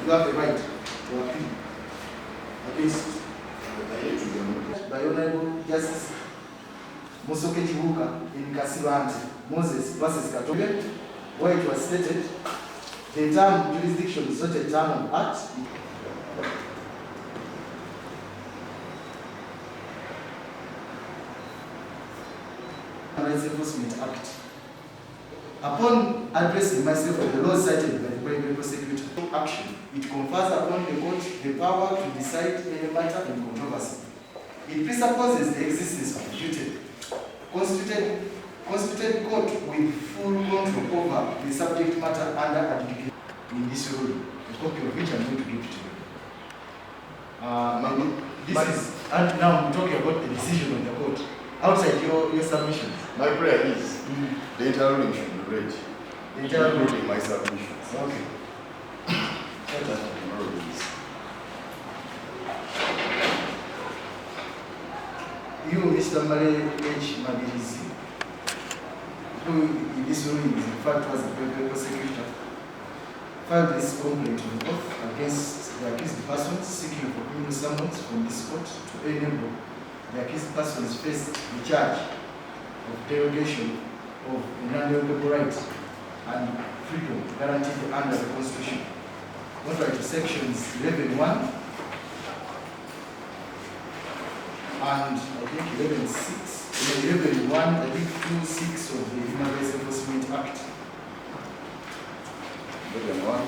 you have the right to appeal against by Honorable Justice Musoke Chibuka in Kasibanti, Moses versus Katobe, where it was stated the term jurisdiction is not a term of art. Rights Enforcement Act. Upon addressing myself on the law cited by the primary prosecutor action, it confers upon the court the power to decide any matter in controversy. It presupposes the existence of a duty constituted court with full control over the subject matter under adjudication in this rule, a copy of which I'm going to give to you. And now I'm talking about the decision of the court. Outside your submissions. My prayer is the entire ruling should be read. The entire ruling, my submissions. Okay. You, Mr. Mare H. Magirizi, who in this ruling is referred to as the primary prosecutor, filed this complaint on oath against the accused persons seeking for criminal summons from this court to enable the accused persons face the charge of derogation of inalienable rights and freedom guaranteed under the Constitution. Contrary to sections 11.1 and I think 11.1, I think 2.6 of the Human Rights Enforcement Act. 11.1,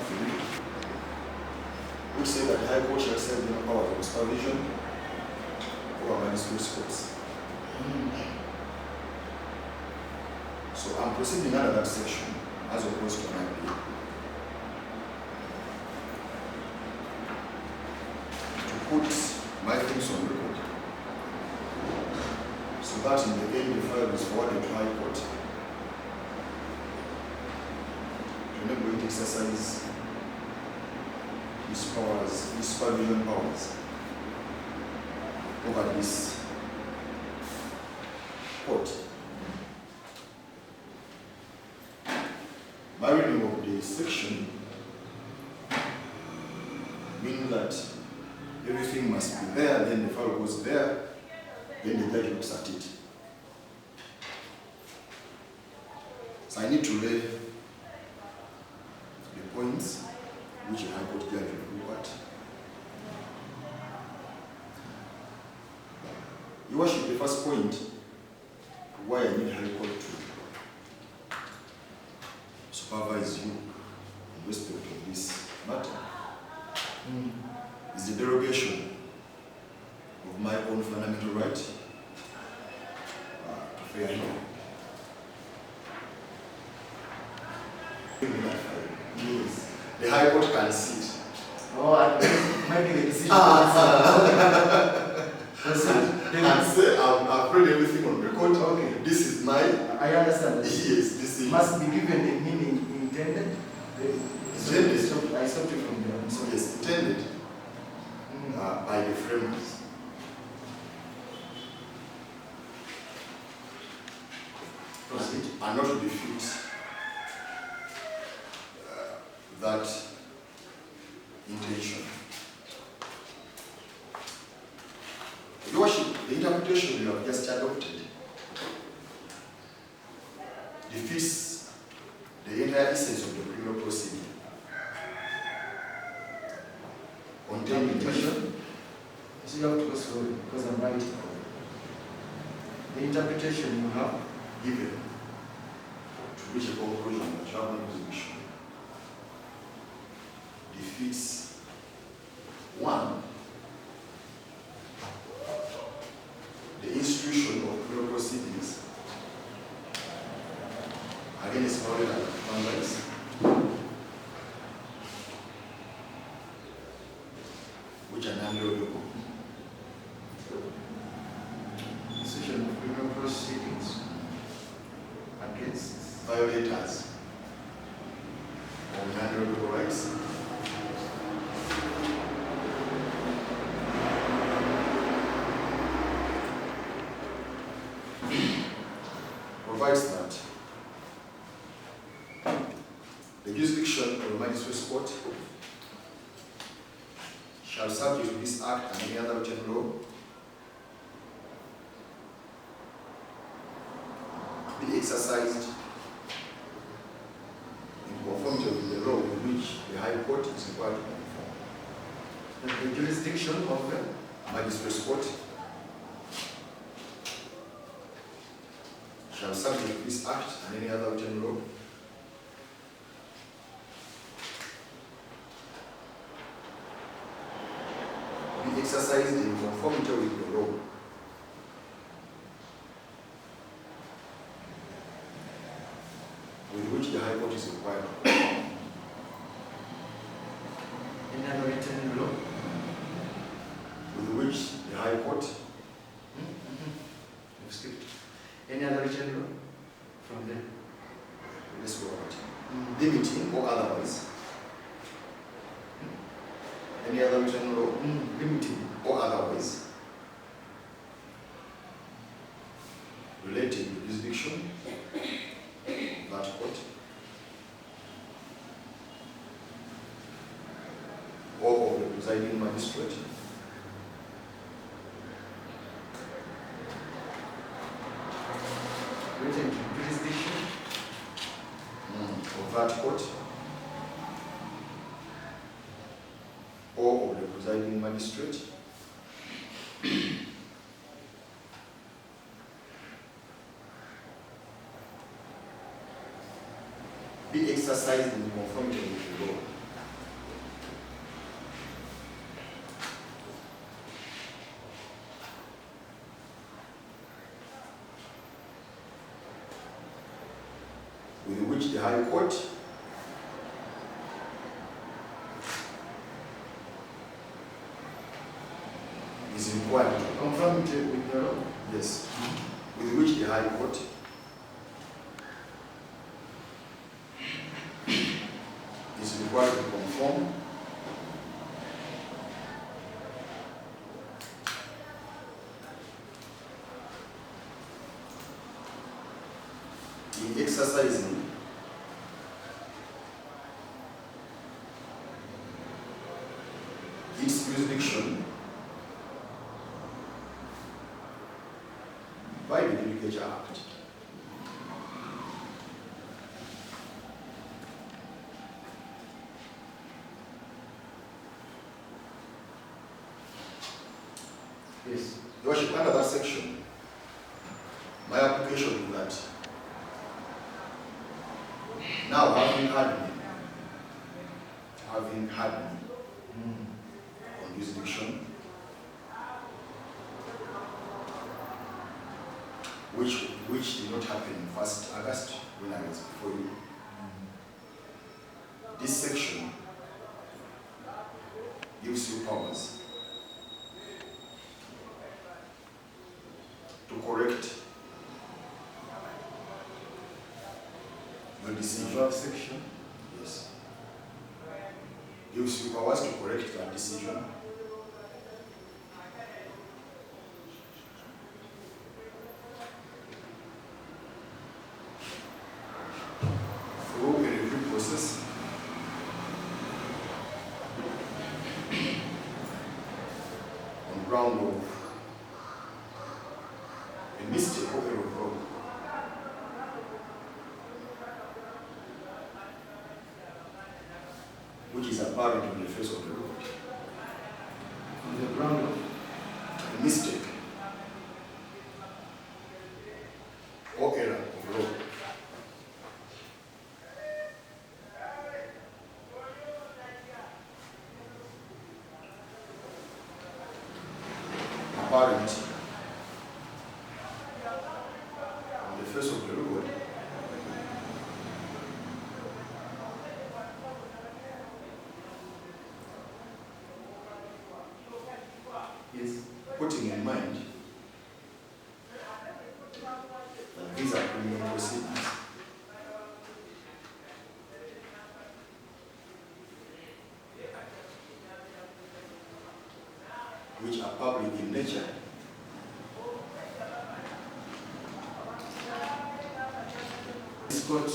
which say that the High Court shall serve the power of supervision over magistrate courts. So I'm proceeding under that section as opposed to an appeal. To put my things on record, so that in the end the file is forwarded to High Court to enable it to exercise his powers, his supervision powers over this court. My reading of the section means that everything must be there, then the file goes there, then the judge looks at it. So I need to lay the points which a High Court judge will look at. Your Worship, the first point, why I need High Court to supervise you in respect of this matter is the derogation of my own fundamental right to fair hearing. Yes. The High Court can see it. Oh, maybe the decision. And say, I've read everything on record. Okay. This is my. I understand. Yes, this is. Must be given the meaning intended. Intended. I stopped you from there. So yes, intended by the framers. Proceed. And not to defeat that intention. Your Worship, the interpretation you have just adopted defeats the entire essence of the criminal proceeding. Interpretation. So you have to go slowly because I'm writing. The interpretation you have given to reach a conclusion that you have no jurisdiction defeats one, the institution of criminal proceedings against violent and human rights, which are non-liable. institution of criminal proceedings against Violators of non-liable rights provides that the jurisdiction of the magistrate's court shall subject to this act and any other written law be exercised in conformity with the law with which the High Court is required to conform. The jurisdiction of the Magistrates Court shall subject to this act and any other written law be exercised in conformity with the law with which the High Court is required to conform. any other written law. With which the High Court You've skipped. Any other written law from there? let's go over it. Limiting or otherwise any other written law Limiting. or otherwise relating to jurisdiction of that court or of the presiding magistrate Written to jurisdiction of that court or of the presiding magistrate be exercised in conformity with the law. With which the High Court is required to conformity with the law. yes, with which the High Court is required to conform in exercising its jurisdiction by the Judicature Act. Yes. Your Worship, under that section, my application is that now having had me on jurisdiction, which did not happen in 1st August when I was before you. This section gives you powers to correct your decision. Above section. Yes. Gives you powers to correct that decision. Through a review process on ground of a mistake or error of law. Which is apparent on the face of the law. On the ground of A mistake or error of law. Apparent on the face of the law. yes. Putting in mind that these are criminal proceedings which are public in nature. This court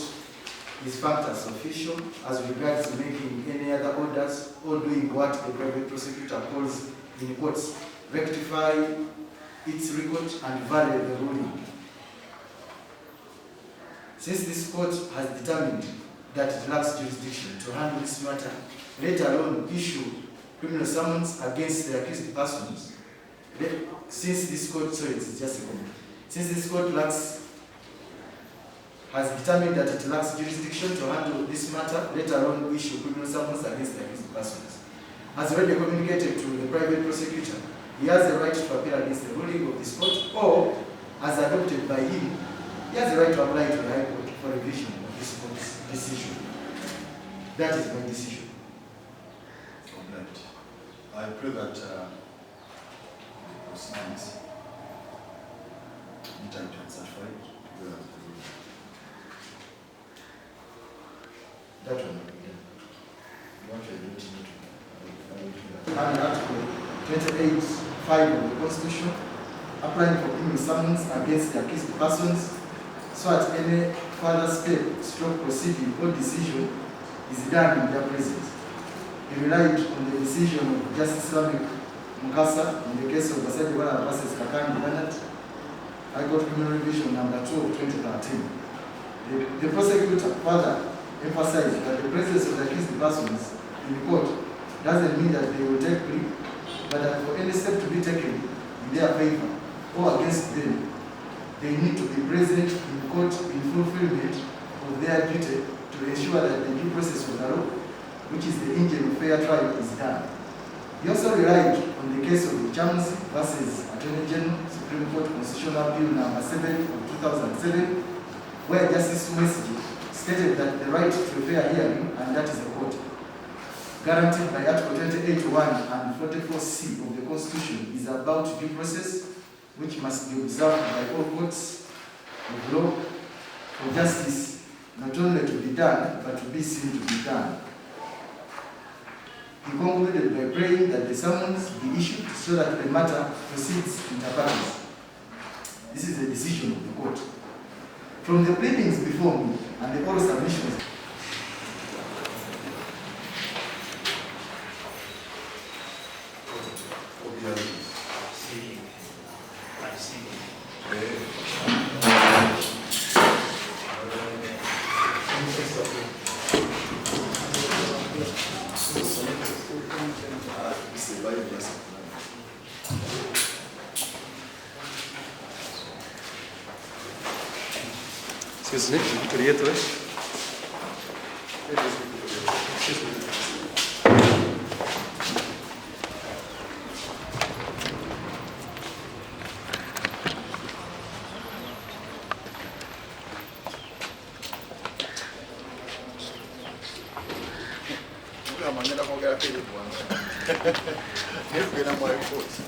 is fact as official as regards making any other orders or or doing what the private prosecutor calls in quotes, rectify its record and vary the ruling. Since this court has determined that it lacks jurisdiction to handle this matter, let alone issue criminal summons against the accused persons, since this court has determined that it lacks jurisdiction to handle this matter, let alone issue criminal summons against the accused persons. As already communicated to the private prosecutor, he has a right to appeal against the ruling of this court, or, as adopted by him, he has a right to apply to the High Court for revision of this court's decision. That is my decision. All right. I pray that the proceedings be typed and certified. That one. And Article 28(5) of the Constitution, applying for criminal summons against the accused persons, so that any further step, stroke proceeding or decision is done in their presence. He relied on the decision of Justice Lamek Mukasa in the case of Basadiwala versus Kakani Bernard, High Court Criminal Revision number 2 of 2013. The prosecutor further emphasized that the presence of the accused persons in court doesn't mean that they will take plea, but that for any step to be taken in their favor or against them, they need to be present in court in fulfillment of their duty to ensure that the due process of the law, which is the engine of fair trial, is done. He also relied on the case of Chamsi versus Attorney General, Supreme Court Constitutional Bill number 7 of 2007, where Justice Umesiji stated that the right to a fair hearing, and that is a quote, guaranteed by Article 28(1) and 44(c) of the Constitution, is about due process, which must be observed by all courts of law for justice not only to be done, but to be seen to be done. He concluded by praying that the summons be issued so that the matter proceeds inter partes. This is the decision of the court. From the pleadings before me and the oral submissions, Excuse me, Victoria, tu és? Manera como que era aquello, es que era muy fuerte.